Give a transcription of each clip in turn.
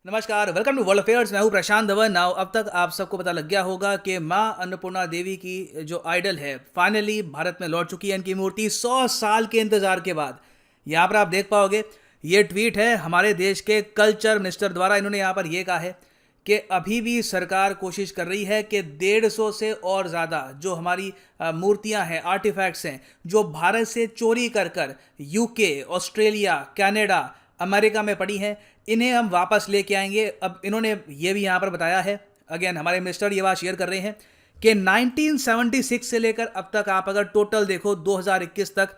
नमस्कार, welcome to world affairs. मैं हूं प्रशांत धवन। नाउ अब तक आप सबको पता लग गया होगा कि मां अन्नपूर्णा देवी की जो आइडल है फाइनली भारत में लौट चुकी है। इनकी मूर्ति 100 साल के इंतजार के बाद। यहाँ पर आप देख पाओगे, ये ट्वीट है हमारे देश के कल्चर मिनिस्टर द्वारा। इन्होंने यहाँ पर यह कहा है कि अभी भी सरकार कोशिश कर रही है कि 150 से और ज़्यादा जो हमारी मूर्तियां हैं, आर्टिफैक्ट्स हैं, जो भारत से चोरी कर कर यूके, ऑस्ट्रेलिया, कनाडा, अमेरिका में पड़ी हैं, इन्हें हम वापस लेके आएंगे। अब इन्होंने ये भी यहाँ पर बताया है, अगेन हमारे मिनिस्टर ये बात शेयर कर रहे हैं कि 1976 से लेकर अब तक आप अगर टोटल देखो 2021 तक,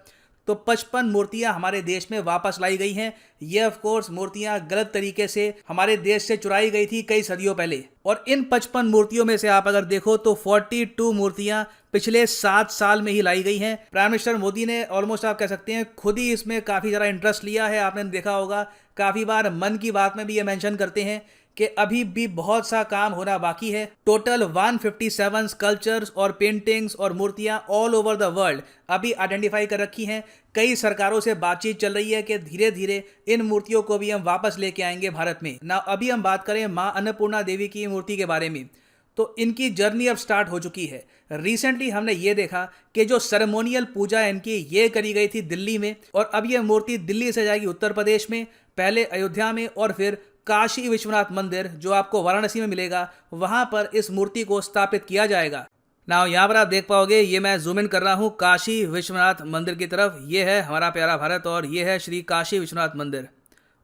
तो 55 मूर्तियां हमारे देश में वापस लाई गई हैं। ये ऑफ कोर्स मूर्तियां गलत तरीके से हमारे देश से चुराई गई थी कई सदियों पहले। और इन 55 मूर्तियों में से आप अगर देखो तो 42 मूर्तियां पिछले 7 साल में ही लाई गई हैं। प्राइम मिनिस्टर मोदी ने ऑलमोस्ट आप कह सकते हैं खुद ही इसमें काफी ज़्यादा इंटरेस्ट लिया है। आपने देखा होगा काफी बार मन की बात में भी ये मेंशन करते हैं कि अभी भी बहुत सा काम होना बाकी है। टोटल 157 स्कल्पचर्स और पेंटिंग्स और मूर्तियां ऑल ओवर द वर्ल्ड अभी आइडेंटिफाई कर रखी हैं। कई सरकारों से बातचीत चल रही है कि धीरे धीरे इन मूर्तियों को भी हम वापस लेके आएंगे भारत में। ना अभी हम बात करें मां अन्नपूर्णा देवी की मूर्ति के बारे में, तो इनकी जर्नी अब स्टार्ट हो चुकी है। रिसेंटली हमने ये देखा कि जो सेरेमोनियल पूजा है इनकी, ये करी गई थी दिल्ली में, और अब ये मूर्ति दिल्ली से जाएगी उत्तर प्रदेश में, पहले अयोध्या में और फिर काशी विश्वनाथ मंदिर जो आपको वाराणसी में मिलेगा, वहां पर इस मूर्ति को स्थापित किया जाएगा। ना यहाँ पर आप देख पाओगे, ये मैं जूम इन कर रहा हूँ काशी विश्वनाथ मंदिर की तरफ। ये है हमारा प्यारा भारत और ये है श्री काशी विश्वनाथ मंदिर,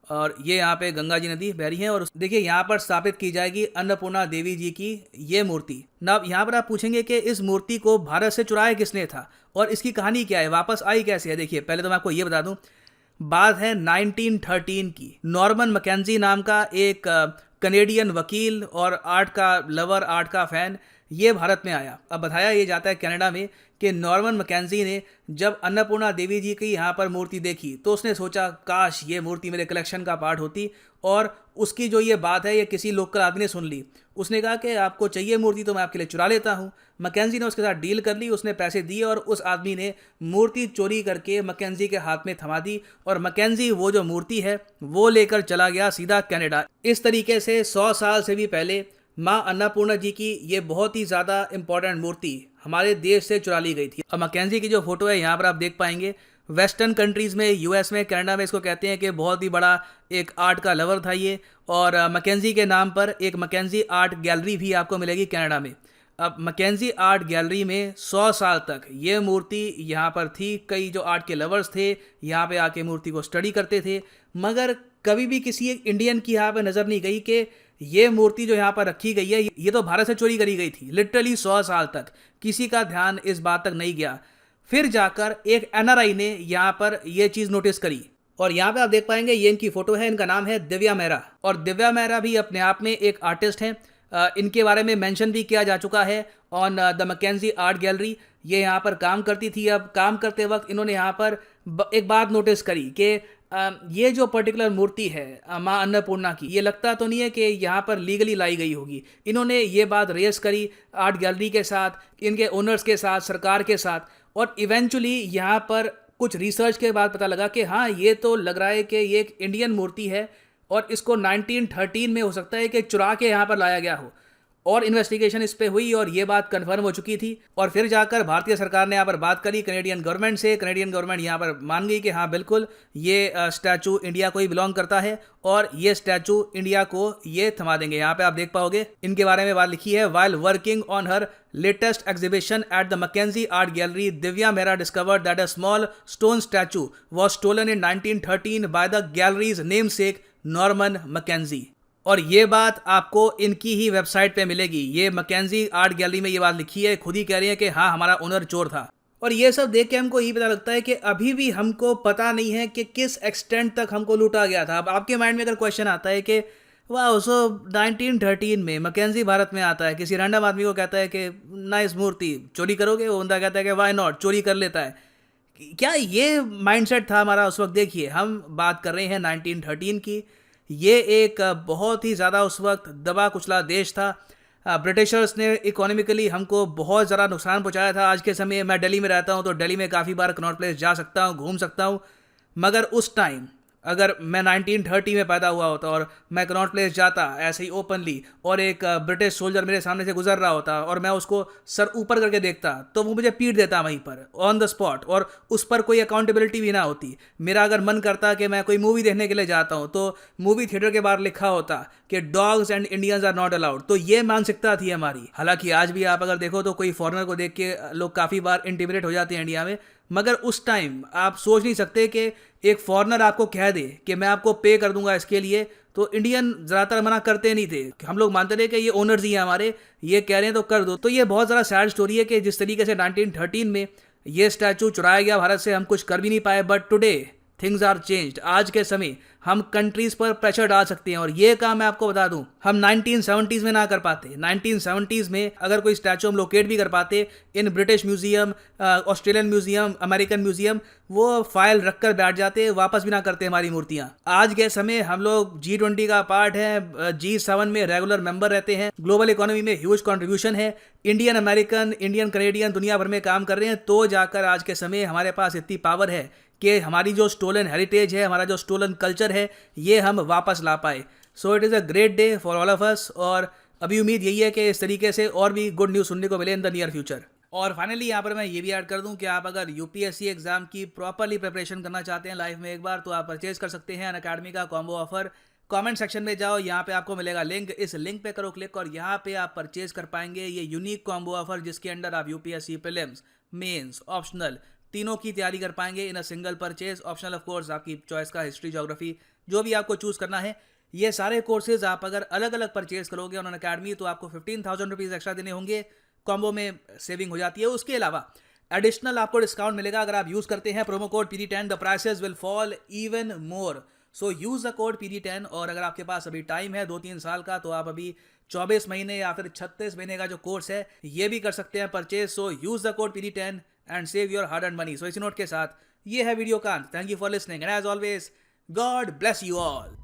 और ये यहाँ पे गंगा जी नदी बह रही है। और देखिए यहाँ पर स्थापित की जाएगी अन्नपूर्णा देवी जी की ये मूर्ति। ना यहाँ पर आप पूछेंगे कि इस मूर्ति को भारत से चुराया किसने था और इसकी कहानी क्या है, वापस आई कैसे है। देखिए पहले तो मैं आपको ये बता दूं, बात है 1913 की। नॉर्मन मैकेंजी नाम का एक कनेडियन वकील और आर्ट का लवर, आर्ट का फैन, ये भारत में आया। अब बताया ये जाता है कनाडा में कि नॉर्मन मैकेंजी ने जब अन्नपूर्णा देवी जी की यहाँ पर मूर्ति देखी तो उसने सोचा काश ये मूर्ति मेरे कलेक्शन का पार्ट होती, और उसकी जो ये बात है ये किसी लोकल आदमी ने सुन ली। उसने कहा कि आपको चाहिए मूर्ति तो मैं आपके लिए चुरा लेता हूँ। मैकेंजी ने उसके साथ डील कर ली, उसने पैसे दिए और उस आदमी ने मूर्ति चोरी करके मैकेंजी के हाथ में थमा दी, और मैकेंजी वो जो मूर्ति है वो लेकर चला गया सीधा कनाडा। इस तरीके से 100 साल से भी पहले मां अन्नपूर्णा जी की ये बहुत ही ज़्यादा इंपॉर्टेंट मूर्ति हमारे देश से चुरा ली गई थी। और मैकेंजी की जो फोटो है यहाँ पर आप देख पाएंगे, वेस्टर्न कंट्रीज़ में, यूएस में, कनाडा में इसको कहते हैं कि बहुत ही बड़ा एक आर्ट का लवर था ये। और मैकेंजी के नाम पर एक मैकेंजी आर्ट गैलरी भी आपको मिलेगी कनाडा में। अब मैकेंजी आर्ट गैलरी में 100 साल तक ये मूर्ति यहाँ पर थी। कई जो आर्ट के लवर्स थे यहाँ पे आके मूर्ति को स्टडी करते थे, मगर कभी भी किसी एक इंडियन की यहाँ पे नज़र नहीं गई कि ये मूर्ति जो यहाँ पर रखी गई है ये तो भारत से चोरी करी गई थी। लिटरली 100 साल तक किसी का ध्यान इस बात तक नहीं गया। फिर जाकर एक एनआरआई ने यहाँ पर ये चीज़ नोटिस करी, और यहाँ पे आप देख पाएंगे ये इनकी फोटो है। इनका नाम है दिव्या मेहरा, और दिव्या मेहरा भी अपने आप में एक आर्टिस्ट हैं। इनके बारे में मेंशन भी किया जा चुका है on the Mackenzie art gallery. ये यहाँ पर काम करती थी। अब काम करते वक्त इन्होंने यहाँ पर एक बात नोटिस करी कि ये जो पर्टिकुलर मूर्ति है माँ अन्नपूर्णा की, ये लगता तो नहीं है कि यहाँ पर लीगली लाई गई होगी। इन्होंने ये बात रेस करी आर्ट गैलरी के साथ, इनके ओनर्स के साथ, सरकार के साथ, और इवेंचुअली यहाँ पर कुछ रिसर्च के बाद पता लगा कि हाँ ये तो लग रहा है कि ये एक इंडियन मूर्ति है और इसको 1913 में हो सकता है कि चुरा के यहाँ पर लाया गया हो। और इन्वेस्टिगेशन इस पे हुई और ये बात कंफर्म हो चुकी थी। और फिर जाकर भारतीय सरकार ने यहाँ पर बात करी कनेडियन गवर्नमेंट से। कनेडियन गवर्नमेंट यहाँ पर मान गई कि हाँ बिल्कुल ये स्टैचू इंडिया को ही बिलोंग करता है और ये स्टैचू इंडिया को ये थमा देंगे। यहाँ पे आप देख पाओगे इनके बारे में बात लिखी है। While working on her latest exhibition at the Mackenzie Art Gallery, Divya Mehra discovered that a small stone statue was stolen in 1913 by the gallery's namesake Norman Mackenzie। और ये बात आपको इनकी ही वेबसाइट पे मिलेगी। ये मैकेंजी आर्ट गैलरी में ये बात लिखी है, खुद ही कह रही है कि हाँ हमारा ओनर चोर था। और ये सब देख के हमको यही पता लगता है कि अभी भी हमको पता नहीं है कि किस एक्सटेंट तक हमको लूटा गया था। अब आपके माइंड में अगर क्वेश्चन आता है कि वाह सो 1913 में मैकेंजी भारत में आता है, किसी रैंडम आदमी को कहता है कि नाइस मूर्ति चोरी करोगे, वो बंदा कहता है कि वाई नॉट, चोरी कर लेता है। क्या ये माइंडसेट था हमारा उस वक्त? देखिए हम बात कर रहे हैं 1913 की। ये एक बहुत ही ज़्यादा उस वक्त दबा कुचला देश था। ब्रिटिशर्स ने इकोनॉमिकली हमको बहुत ज़्यादा नुकसान पहुंचाया था। आज के समय मैं दिल्ली में रहता हूं तो दिल्ली में काफ़ी बार कनॉट प्लेस जा सकता हूं, घूम सकता हूं, मगर उस टाइम अगर मैं 1930 में पैदा हुआ होता और मैं कनॉट प्लेस जाता ऐसे ही ओपनली और एक ब्रिटिश सोल्जर मेरे सामने से गुजर रहा होता और मैं उसको सर ऊपर करके देखता तो वो मुझे पीट देता वहीं पर ऑन द स्पॉट, और उस पर कोई अकाउंटेबिलिटी भी ना होती। मेरा अगर मन करता कि मैं कोई मूवी देखने के लिए जाता हूँ तो मूवी थिएटर के बाहर लिखा होता कि dogs and Indians are not allowed. तो ये मानसिकता थी हमारी। हालांकि आज भी आप अगर देखो तो कोई फॉरेनर को देख के लोग काफ़ी बार इंटिमिडेट हो जाते हैं इंडिया में, मगर उस टाइम आप सोच नहीं सकते कि एक फॉरेनर आपको कह दे कि मैं आपको पे कर दूंगा इसके लिए, तो इंडियन ज़्यादातर मना करते नहीं थे। हम लोग मानते थे कि ये ओनर्स ही हैं हमारे, ये कह रहे हैं तो कर दो। तो ये बहुत ज़्यादा सैड स्टोरी है कि जिस तरीके से 1913 में ये स्टैचू चुराया गया भारत से, हम कुछ कर भी नहीं पाए। But today things are changed. आज के समय हम कंट्रीज पर प्रेशर डाल सकते हैं, और ये काम मैं आपको बता दूं हम 1970s में ना कर पाते। 1970s में अगर कोई स्टैचू हम लोकेट भी कर पाते in British museum, Australian museum, American museum, वो फाइल रख कर बैठ जाते, वापस भी ना करते हमारी मूर्तियां। आज के समय हम लोग G20 का पार्ट है, G7 में रेगुलर मेंबर रहते हैं, ग्लोबल इकोनॉमी में ह्यूज कंट्रीब्यूशन है, इंडियन अमेरिकन, इंडियन कैनेडियन दुनिया भर में काम कर रहे हैं। तो जाकर आज के समय हमारे पास इतनी पावर है कि हमारी जो स्टोलन हेरिटेज है, हमारा जो स्टोलन कल्चर है, ये हम वापस ला पाए। So it is a great day for all of us, और अभी उम्मीद यही है कि इस तरीके से और भी गुड न्यूज़ सुनने को मिले इन द नियर फ्यूचर। और फाइनली यहाँ पर मैं ये भी ऐड कर दूं कि आप अगर यूपीएससी एग्जाम की प्रॉपरली प्रिपरेशन करना चाहते हैं लाइफ में एक बार, तो आप परचेज कर सकते हैं अनअकैडमी का कॉम्बो ऑफर। कमेंट सेक्शन में जाओ, यहाँ पे आपको मिलेगा लिंक, इस लिंक पे करो क्लिक और यहाँ पे आप परचेज कर पाएंगे ये यूनिक कॉम्बो ऑफर, जिसके अंडर आप यूपीएससी प्रीलिम्स, मेंस, ऑप्शनल तीनों की तैयारी कर पाएंगे in a single purchase. Optional of course आपकी चॉइस का हिस्ट्री, ज्योग्राफी, जो भी आपको चूज करना है। ये सारे कोर्सेज आप अगर अलग अलग परचेज करोगे ऑन अनअकैडमी तो आपको 15,000 रुपीज़ एक्स्ट्रा देने होंगे, कॉम्बो में सेविंग हो जाती है। उसके अलावा एडिशनल आपको डिस्काउंट मिलेगा अगर आप यूज करते हैं promo code PD10, the prices will fall even more. So use the code PD10, और अगर आपके पास अभी टाइम है 2-3 साल का, तो आप अभी 24 महीने या फिर 36 महीने का जो कोर्स है ये भी कर सकते हैं purchase. So use the code PD10 and save your hard earned money. So इसी नोट के साथ ये है वीडियो का अंत। Thank you for listening and as always God bless you all.